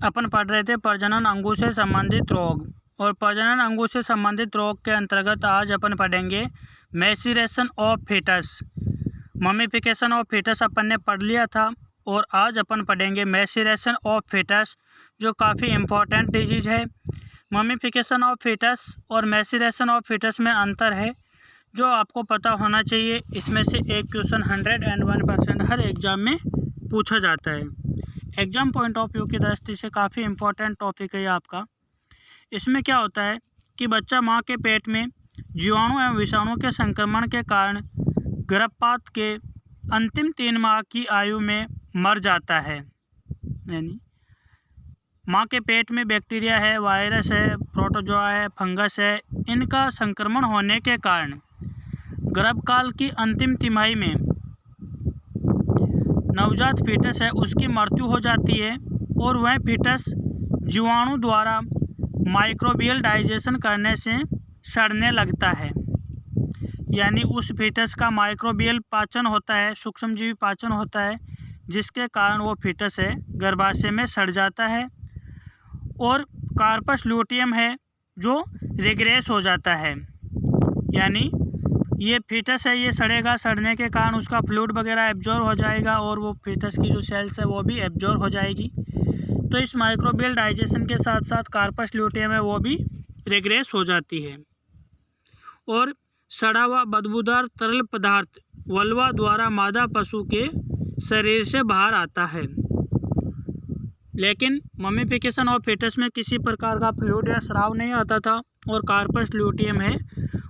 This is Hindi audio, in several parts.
अपन पढ़ रहे थे प्रजनन अंगों से संबंधित रोग, और प्रजनन अंगों से संबंधित रोग के अंतर्गत आज अपन पढ़ेंगे maturation of foetus. Mummification of foetus अपन ने पढ़ लिया था, और आज अपन पढ़ेंगे मैच्योरेशन ऑफ फीटस, जो काफ़ी इम्पोर्टेंट डिजीज है। मम्मीफिकेशन ऑफ फीटस और मैच्योरेशन ऑफ फीटस में अंतर है, जो आपको पता होना चाहिए। इसमें से एक क्वेश्चन 101% हर एग्ज़ाम में पूछा जाता है। एग्ज़ाम पॉइंट ऑफ व्यू की दृष्टि से काफ़ी इम्पोर्टेंट टॉपिक है ये आपका। इसमें क्या होता है कि बच्चा माँ के पेट में जीवाणु एवं विषाणु के संक्रमण के कारण गर्भपात के अंतिम 3 माह की आयु में मर जाता है। यानी माँ के पेट में बैक्टीरिया है, वायरस है, प्रोटोजोआ है, फंगस है, इनका संक्रमण होने के कारण गर्भकाल की अंतिम तिमाही में नवजात फीटस है उसकी मृत्यु हो जाती है, और वह फीटस जीवाणु द्वारा माइक्रोबियल डाइजेशन करने से सड़ने लगता है। यानी उस फीटस का माइक्रोबियल पाचन होता है, सूक्ष्मजीवी पाचन होता है, जिसके कारण वो फीटस है गर्भाशय में सड़ जाता है, और कार्पस ल्यूटियम है जो रिग्रेस हो जाता है। यानी ये फीटस है, ये सड़ेगा, सड़ने के कारण उसका फ्लूइड वगैरह एब्जॉर्ब हो जाएगा, और वो फीटस की जो सेल्स है वो भी एब्जॉर्ब हो जाएगी। तो इस माइक्रोबियल डाइजेशन के साथ साथ कार्पस ल्यूटियम है वो भी रिग्रेस हो जाती है, और सड़ा हुआ बदबूदार तरल पदार्थ वल्वा द्वारा मादा पशु के शरीर से बाहर आता है। लेकिन मम्मीफिकेशन और फीटस में किसी प्रकार का फ्लूइड या स्राव नहीं आता था, और कार्पस ल्यूटियम है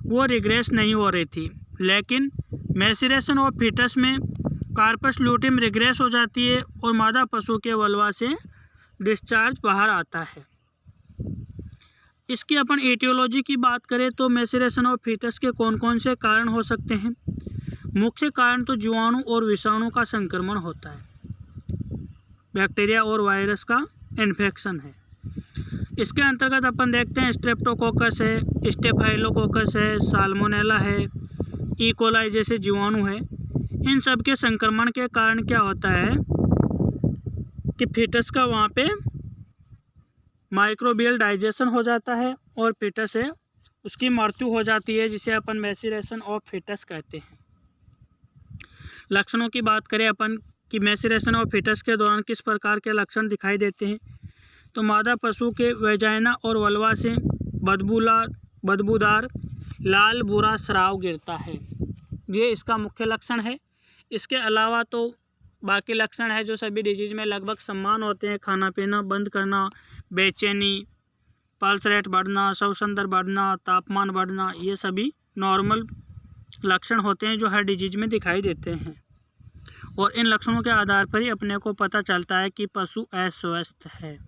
वो रिग्रेस नहीं हो रही थी। लेकिन मैच्योरेशन ऑफ फीटस में कार्पस ल्यूटियम रिग्रेस हो जाती है, और मादा पशु के वल्वा से डिस्चार्ज बाहर आता है। इसकी अपन एटियोलॉजी की बात करें तो मैच्योरेशन ऑफ फीटस के कौन कौन से कारण हो सकते हैं। मुख्य कारण तो जीवाणु और विषाणु का संक्रमण होता है, बैक्टीरिया और वायरस का इन्फेक्शन है। इसके अंतर्गत अपन देखते हैं स्ट्रेप्टोकोकस है, स्टेफाइलोकोकस है, साल्मोनेला है, ई कोलाई जैसे जीवाणु है। इन सब के संक्रमण के कारण क्या होता है कि फीटस का वहाँ पे माइक्रोबियल डाइजेशन हो जाता है, और फीटस है उसकी मृत्यु हो जाती है, जिसे अपन मैच्योरेशन ऑफ फीटस कहते हैं। लक्षणों की बात करें अपन कि मैच्योरेशन ऑफ फीटस के दौरान किस प्रकार के लक्षण दिखाई देते हैं, तो मादा पशु के वेजाइना और वल्वा से बदबूदार लाल भूरा स्राव गिरता है, ये इसका मुख्य लक्षण है। इसके अलावा तो बाकी लक्षण है जो सभी डिजीज में लगभग समान होते हैं। खाना पीना बंद करना, बेचैनी, पल्स रेट बढ़ना, श्वसन दर बढ़ना, तापमान बढ़ना, ये सभी नॉर्मल लक्षण होते हैं जो हर डिजीज में दिखाई देते हैं, और इन लक्षणों के आधार पर ही अपने को पता चलता है कि पशु अस्वस्थ है।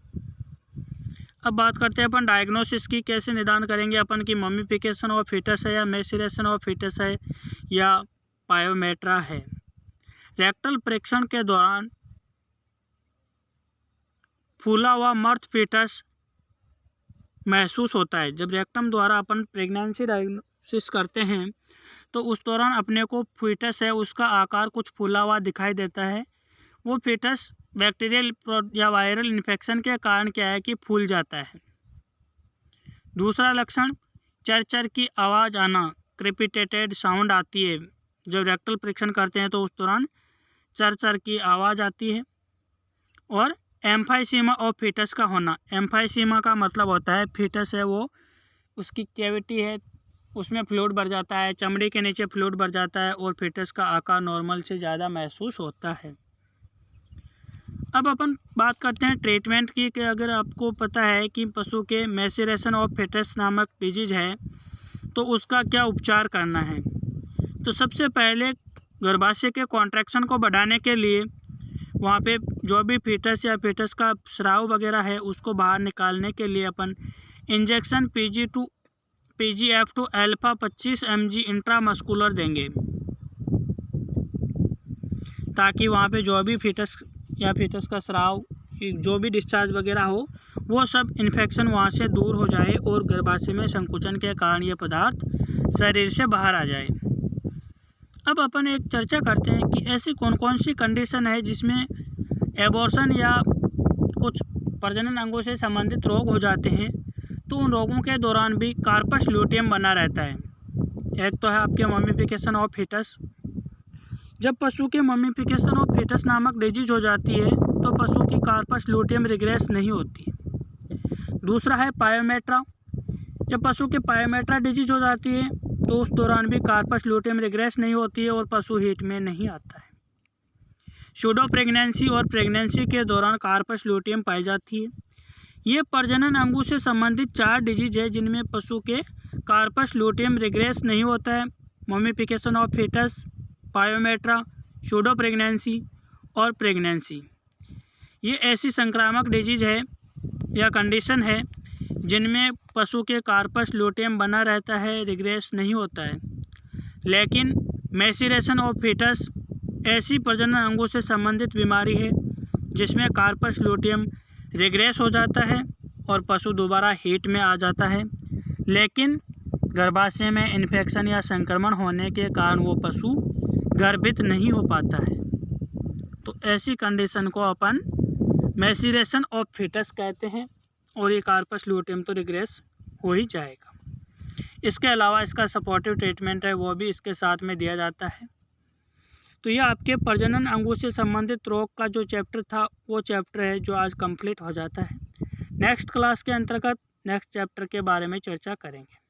अब बात करते हैं अपन डायग्नोसिस की, कैसे निदान करेंगे अपन की मम्मीफिकेशन ऑफ फीटस है या मैच्योरेशन ऑफ फीटस है या पायोमेट्रा है। रेक्टल परीक्षण के दौरान फूला हुआ मर्द फीटस महसूस होता है। जब रेक्टम द्वारा अपन प्रेगनेंसी डायग्नोसिस करते हैं तो उस दौरान अपने को फीटस है उसका आकार कुछ फूला हुआ दिखाई देता है। वो फीटस बैक्टीरियल या वायरल इन्फेक्शन के कारण क्या है कि फूल जाता है। दूसरा लक्षण चर की आवाज़ आना, क्रेपिटेटेड साउंड आती है। जब रेक्टल परीक्षण करते हैं तो उस दौरान चर की आवाज़ आती है। और एम्फाइसीमा ऑफ फीटस का होना, एम्फाइसीमा का मतलब होता है फीटस है वो उसकी कैविटी है उसमें फ्लूइड भर जाता है, चमड़ी के नीचे फ्लूइड भर जाता है, और फीटस का आकार नॉर्मल से ज़्यादा महसूस होता है। अब अपन बात करते हैं ट्रीटमेंट की, कि अगर आपको पता है कि पशु के मैच्योरेशन ऑफ फीटस नामक डिजीज है तो उसका क्या उपचार करना है। तो सबसे पहले गर्भाशय के कॉन्ट्रैक्शन को बढ़ाने के लिए वहाँ पे जो भी फीटस या फीटस का स्राव वगैरह है उसको बाहर निकालने के लिए अपन injection PGF2 alpha 25 mg intramuscular देंगे, ताकि वहाँ पे जो भी फीटस या फीटस का स्राव जो भी डिस्चार्ज वगैरह हो वो सब इन्फेक्शन वहाँ से दूर हो जाए, और गर्भाशय में संकुचन के कारण ये पदार्थ शरीर से बाहर आ जाए। अब अपन एक चर्चा करते हैं कि ऐसी कौन कौन सी कंडीशन है जिसमें एबॉर्शन या कुछ प्रजनन अंगों से संबंधित रोग हो जाते हैं तो उन रोगों के दौरान भी कार्पस ल्यूटियम बना रहता है। एक तो है आपके ममीफिकेशन ऑफ फीटस। जब पशु के ममीफिकेशन ऑफ फीटस नामक डिजीज हो जाती है तो पशु की कार्पस ल्यूटियम रिग्रेस नहीं होती। दूसरा है पायोमेट्रा। जब पशु के पायोमेट्रा डिजीज हो जाती है तो उस दौरान भी कार्पस ल्यूटियम रिग्रेस नहीं होती है और पशु हीट में नहीं आता है। सूडो प्रेगनेंसी और प्रेगनेंसी के दौरान कार्पस ल्यूटियम पाई जाती है। ये प्रजनन अंगों से संबंधित 4 डिजीज है जिनमें पशु के कार्पस ल्यूटियम रिग्रेस नहीं होता है। Mummification of foetus, pyometra, pseudo pregnancy और प्रेगनेंसी। ये ऐसी संक्रामक डिजीज है या कंडीशन है जिनमें पशु के कार्पस ल्यूटियम बना रहता है, रिग्रेस नहीं होता है। लेकिन मैसीरेशन ऑफ फीटस ऐसी प्रजनन अंगों से संबंधित बीमारी है जिसमें कार्पस ल्यूटियम रिग्रेस हो जाता है और पशु दोबारा हीट में आ जाता है, लेकिन गर्भाशय में इन्फेक्शन या संक्रमण होने के कारण वो पशु गर्भित नहीं हो पाता है। तो ऐसी कंडीशन को अपन मैसीरेशन ऑफ फीटस कहते हैं और ये कार्पस ल्यूटियम तो रिग्रेस हो ही जाएगा। इसके अलावा इसका सपोर्टिव ट्रीटमेंट है वो भी इसके साथ में दिया जाता है। तो ये आपके प्रजनन अंगों से संबंधित रोग का जो चैप्टर था वो चैप्टर है जो आज कंप्लीट हो जाता है। नेक्स्ट क्लास के अंतर्गत नेक्स्ट चैप्टर के बारे में चर्चा करेंगे।